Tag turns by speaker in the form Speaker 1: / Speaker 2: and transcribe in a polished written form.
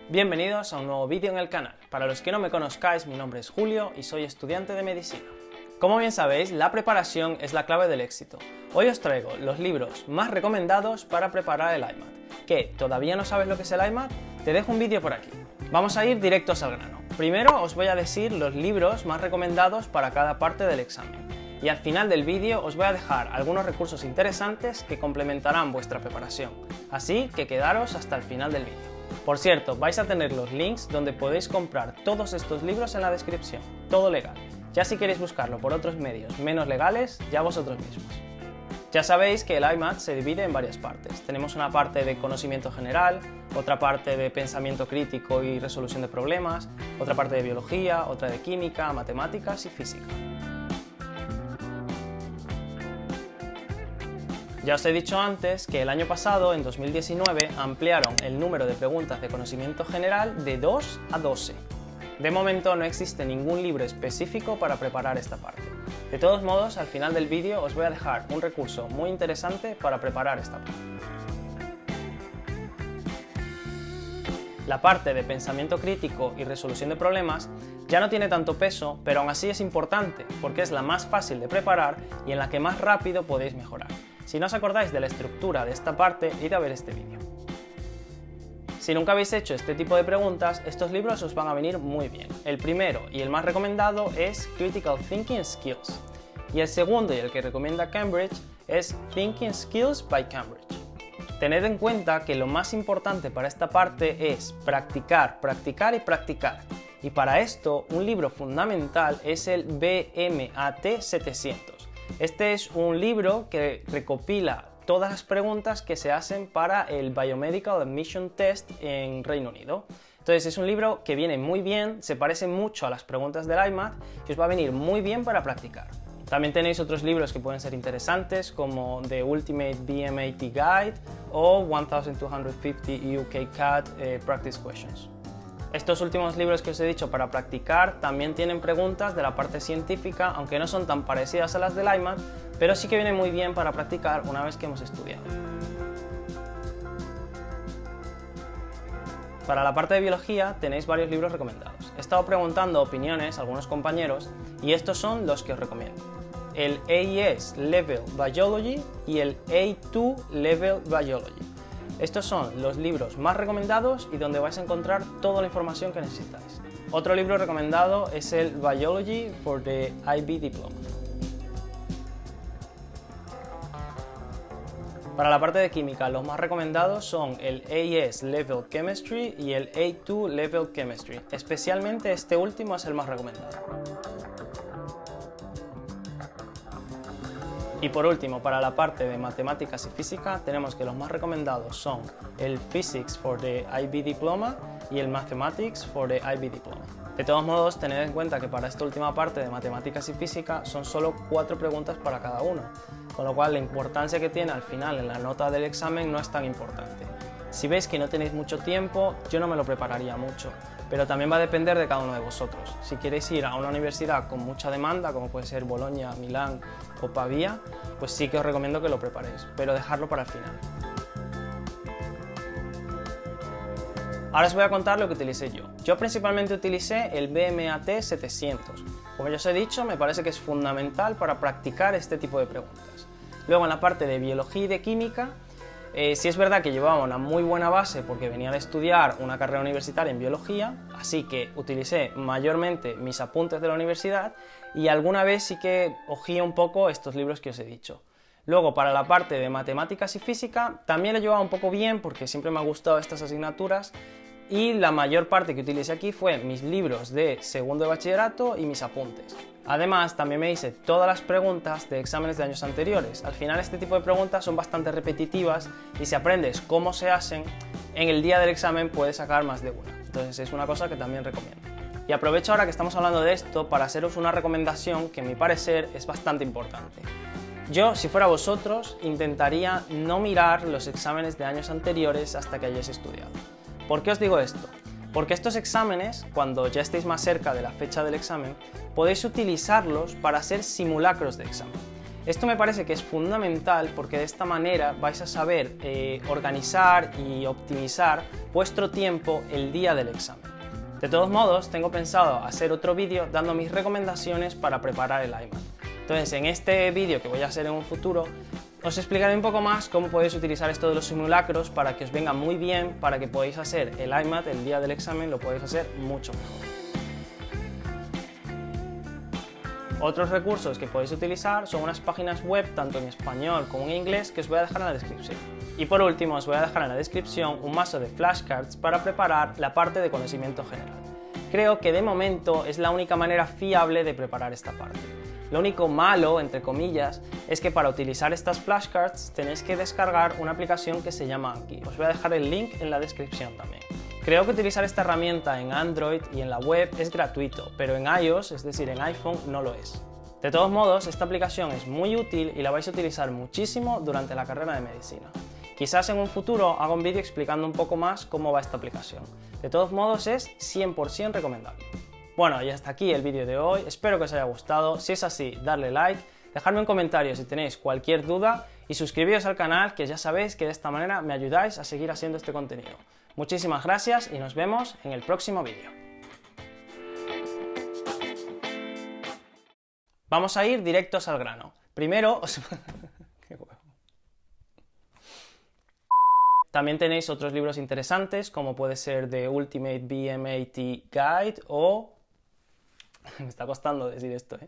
Speaker 1: Bienvenidos a un nuevo vídeo en el canal. Para los que no me conozcáis, mi nombre es Julio y soy estudiante de medicina. Como bien sabéis, la preparación es la clave del éxito. Hoy os traigo los libros más recomendados para preparar el IMAT. ¿Qué? ¿Todavía no sabes lo que es el IMAT? Te dejo un vídeo por aquí. Vamos a ir directos al grano. Primero os voy a decir los libros más recomendados para cada parte del examen. Y al final del vídeo os voy a dejar algunos recursos interesantes que complementarán vuestra preparación. Así que quedaros hasta el final del vídeo. Por cierto, vais a tener los links donde podéis comprar todos estos libros en la descripción. Todo legal. Ya si queréis buscarlo por otros medios menos legales, ya vosotros mismos. Ya sabéis que el IMAT se divide en varias partes. Tenemos una parte de conocimiento general, otra parte de pensamiento crítico y resolución de problemas, otra parte de biología, otra de química, matemáticas y física. Ya os he dicho antes que el año pasado, en 2019, ampliaron el número de preguntas de conocimiento general de 2 a 12. De momento no existe ningún libro específico para preparar esta parte. De todos modos, al final del vídeo os voy a dejar un recurso muy interesante para preparar esta parte. La parte de pensamiento crítico y resolución de problemas ya no tiene tanto peso, pero aún así es importante porque es la más fácil de preparar y en la que más rápido podéis mejorar. Si no os acordáis de la estructura de esta parte, id a ver este vídeo. Si nunca habéis hecho este tipo de preguntas, estos libros os van a venir muy bien. El primero y el más recomendado es Critical Thinking Skills. Y el segundo y el que recomienda Cambridge es Thinking Skills by Cambridge. Tened en cuenta que lo más importante para esta parte es practicar, practicar y practicar. Y para esto, un libro fundamental es el BMAT 700. Este es un libro que recopila todas las preguntas que se hacen para el Biomedical Admission Test en Reino Unido. Entonces es un libro que viene muy bien, se parece mucho a las preguntas del IMAT y os va a venir muy bien para practicar. También tenéis otros libros que pueden ser interesantes como The Ultimate BMAT Guide o 1250 UK CAT Practice Questions. Estos últimos libros que os he dicho para practicar también tienen preguntas de la parte científica, aunque no son tan parecidas a las del IMAT, pero sí que vienen muy bien para practicar una vez que hemos estudiado. Para la parte de biología tenéis varios libros recomendados. He estado preguntando opiniones a algunos compañeros y estos son los que os recomiendo. El AES Level Biology y el A2 Level Biology. Estos son los libros más recomendados y donde vais a encontrar toda la información que necesitáis. Otro libro recomendado es el Biology for the IB Diploma. Para la parte de química, los más recomendados son el AES Level Chemistry y el A2 Level Chemistry. Especialmente este último es el más recomendado. Y por último, para la parte de matemáticas y física, tenemos que los más recomendados son el Physics for the IB Diploma y el Mathematics for the IB Diploma. De todos modos, tened en cuenta que para esta última parte de matemáticas y física son solo 4 preguntas para cada uno, con lo cual la importancia que tiene al final en la nota del examen no es tan importante. Si veis que no tenéis mucho tiempo, yo no me lo prepararía mucho, pero también va a depender de cada uno de vosotros. Si queréis ir a una universidad con mucha demanda, como puede ser Bolonia, Milán o Pavía, pues sí que os recomiendo que lo preparéis, pero dejarlo para el final. Ahora os voy a contar lo que utilicé yo. Yo principalmente utilicé el BMAT 700. Como ya os he dicho, me parece que es fundamental para practicar este tipo de preguntas. Luego en la parte de biología y de química, sí es verdad que llevaba una muy buena base porque venía de estudiar una carrera universitaria en biología, así que utilicé mayormente mis apuntes de la universidad y alguna vez sí que ojeé un poco estos libros que os he dicho. Luego para la parte de matemáticas y física también lo llevaba un poco bien porque siempre me han gustado estas asignaturas y la mayor parte que utilicé aquí fue mis libros de segundo de bachillerato y mis apuntes. Además, también me hice todas las preguntas de exámenes de años anteriores. Al final este tipo de preguntas son bastante repetitivas y si aprendes cómo se hacen, en el día del examen puedes sacar más de una. Entonces es una cosa que también recomiendo. Y aprovecho ahora que estamos hablando de esto para haceros una recomendación que a mi parecer es bastante importante. Yo, si fuera vosotros, intentaría no mirar los exámenes de años anteriores hasta que hayáis estudiado. ¿Por qué os digo esto? Porque estos exámenes, cuando ya estéis más cerca de la fecha del examen, podéis utilizarlos para hacer simulacros de examen. Esto me parece que es fundamental porque de esta manera vais a saber organizar y optimizar vuestro tiempo el día del examen. De todos modos, tengo pensado hacer otro vídeo dando mis recomendaciones para preparar el IMAT. Entonces, en este vídeo que voy a hacer en un futuro, os explicaré un poco más cómo podéis utilizar esto de los simulacros para que os venga muy bien, para que podáis hacer el IMAT el día del examen, lo podéis hacer mucho mejor. Otros recursos que podéis utilizar son unas páginas web tanto en español como en inglés que os voy a dejar en la descripción. Y por último os voy a dejar en la descripción un mazo de flashcards para preparar la parte de conocimiento general. Creo que de momento es la única manera fiable de preparar esta parte. Lo único malo, entre comillas, es que para utilizar estas flashcards tenéis que descargar una aplicación que se llama Anki. Os voy a dejar el link en la descripción también. Creo que utilizar esta herramienta en Android y en la web es gratuito, pero en iOS, es decir, en iPhone, no lo es. De todos modos, esta aplicación es muy útil y la vais a utilizar muchísimo durante la carrera de medicina. Quizás en un futuro haga un vídeo explicando un poco más cómo va esta aplicación. De todos modos, es 100% recomendable. Bueno, y hasta aquí el vídeo de hoy. Espero que os haya gustado. Si es así, darle like, dejadme un comentario si tenéis cualquier duda y suscribíos al canal, que ya sabéis que de esta manera me ayudáis a seguir haciendo este contenido. Muchísimas gracias y nos vemos en el próximo vídeo. Vamos a ir directos al grano. Primero os... Qué huevo. También tenéis otros libros interesantes, como puede ser The Ultimate BMAT Guide o... Me está costando decir esto, ¿eh?